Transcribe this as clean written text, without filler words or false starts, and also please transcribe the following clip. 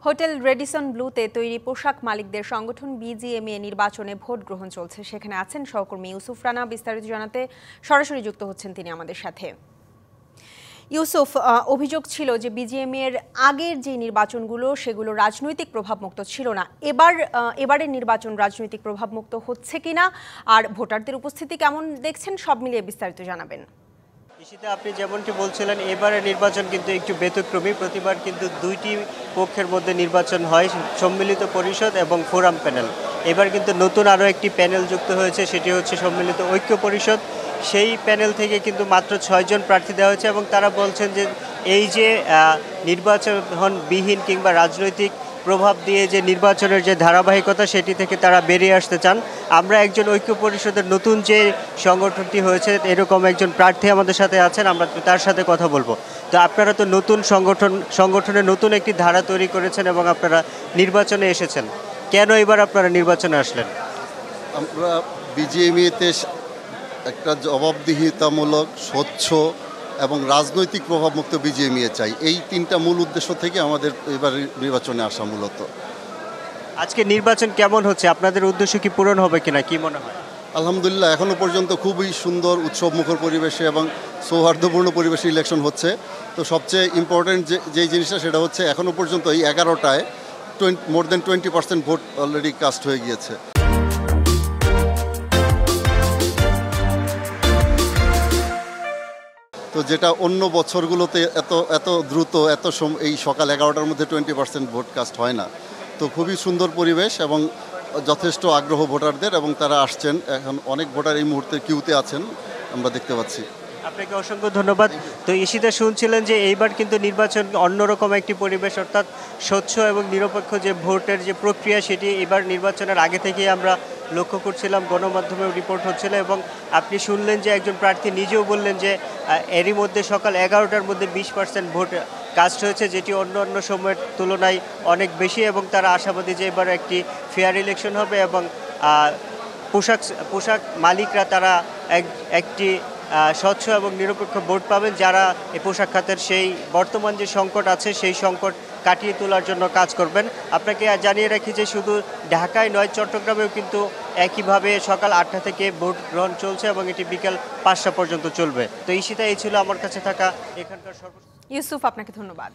Hotel Radisson ব্লুতে তৈরি পোশাক মালিকদের সংগঠন বিজিএমইএ নির্বাচনে ভোট গ্রহণ চলছে। সেখানে আছেন সহকর্মী ইউসুফ রানা। বিস্তারিত জানাতে সরাসরি যুক্ত হচ্ছেন তিনি আমাদের সাথে। ইউসুফ, অভিযোগ ছিল যে বিজিএমইএর আগের যে নির্বাচনগুলো সেগুলো রাজনৈতিক প্রভাবমুক্ত ছিল না। এবারের নির্বাচন রাজনৈতিক প্রভাবমুক্ত হচ্ছে কিনা আর ভোটারদের উপস্থিতি কেমন দেখছেন, সব মিলিয়ে বিস্তারিত জানাবেন। কৃষিতে আপনি যেমনটি বলছিলেন, এবারের নির্বাচন কিন্তু একটু ব্যতিক্রমী। প্রতিবার কিন্তু দুইটি পক্ষের মধ্যে নির্বাচন হয়, সম্মিলিত পরিষদ এবং ফোরাম প্যানেল। এবার কিন্তু নতুন আরও একটি প্যানেল যুক্ত হয়েছে, সেটি হচ্ছে সম্মিলিত ঐক্য পরিষদ। সেই প্যানেল থেকে কিন্তু মাত্র 6 জন প্রার্থী দেওয়া হয়েছে এবং তারা বলছেন যে এই যে নির্বাচনবিহীন কিংবা রাজনৈতিক প্রভাব দিয়ে যে নির্বাচনের যে ধারাবাহিকতা সেটি থেকে তারা বেরিয়ে আসতে চান। আমরা একজন ঐক্য পরিষদের নতুন যে সংগঠনটি হয়েছে এরকম একজন প্রার্থী আমাদের সাথে আছেন, আমরা তার সাথে কথা বলবো। তো আপনারা তো নতুন সংগঠনের নতুন একটি ধারা তৈরি করেছেন এবং আপনারা নির্বাচনে এসেছেন, কেন এবার আপনারা নির্বাচনে আসলেন? আমরা বিজিএমইএতে একটা জবাবদিহিতামূলক, স্বচ্ছ এবং রাজনৈতিক প্রভাবমুক্ত বিজিএমইএ চাই। এই তিনটা মূল উদ্দেশ্য থেকে আমাদের এবার নির্বাচনে আসা মূলত। আজকে নির্বাচন কেমন হচ্ছে? আপনাদের উদ্দেশ্য কি পূরণ হবে কিনা, কি মনে হয়? আলহামদুলিল্লাহ, এখনও পর্যন্ত খুবই সুন্দর উৎসবমুখর পরিবেশে এবং সৌহার্দ্যপূর্ণ পরিবেশে ইলেকশন হচ্ছে। তো সবচেয়ে ইম্পর্টেন্ট যেই জিনিসটা সেটা হচ্ছে এখনও পর্যন্ত এই 11টায় মোর দেন 20% ভোট অলরেডি কাস্ট হয়ে গিয়েছে। তো যেটা অন্য বছরগুলোতে এত দ্রুত এই সকাল 11টার মধ্যে 20% ভোট কাস্ট হয় না। তো খুবই সুন্দর পরিবেশ এবং যথেষ্ট আগ্রহ ভোটারদের, এবং তারা আসছেন। এখন অনেক ভোটার এই মুহূর্তে কিউতে আছেন, আমরা দেখতে পাচ্ছি। আপনাকে অসংখ্য ধন্যবাদ। তো ঈশিতা, শুনছিলেন যে এইবার কিন্তু নির্বাচন অন্যরকম একটি পরিবেশ, অর্থাৎ স্বচ্ছ এবং নিরপেক্ষ যে ভোটের যে প্রক্রিয়া সেটি এবার নির্বাচনের আগে থেকেই আমরা লক্ষ্য করছিলাম, গণমাধ্যমে রিপোর্ট হচ্ছিল। এবং আপনি শুনলেন যে একজন প্রার্থী নিজেও বললেন যে এরই মধ্যে সকাল 11টার মধ্যে 20% ভোট কাস্ট হয়েছে, যেটি অন্য অন্য সময়ের তুলনায় অনেক বেশি। এবং তারা আশাবাদী যে এবার একটি ফেয়ার ইলেকশন হবে এবং পোশাক মালিকরা তারা একটি স্বচ্ছ এবং নিরপেক্ষ ভোট পাবেন, যারা এই পোশাক খাতের সেই বর্তমান যে সংকট আছে সেই সংকট কাটিয়ে তোলার জন্য কাজ করবেন। আপনাকে জানিয়ে রাখি যে শুধু ঢাকায় নয়, চট্টগ্রামেও কিন্তু একইভাবে সকাল 8টা থেকে ভোট গ্রহণ চলছে এবং এটি বিকেল 5টা পর্যন্ত চলবে। তো ঈশিতা, এই ছিল আমার কাছে থাকা এখানকার ইউসুফ, আপনাকে ধন্যবাদ।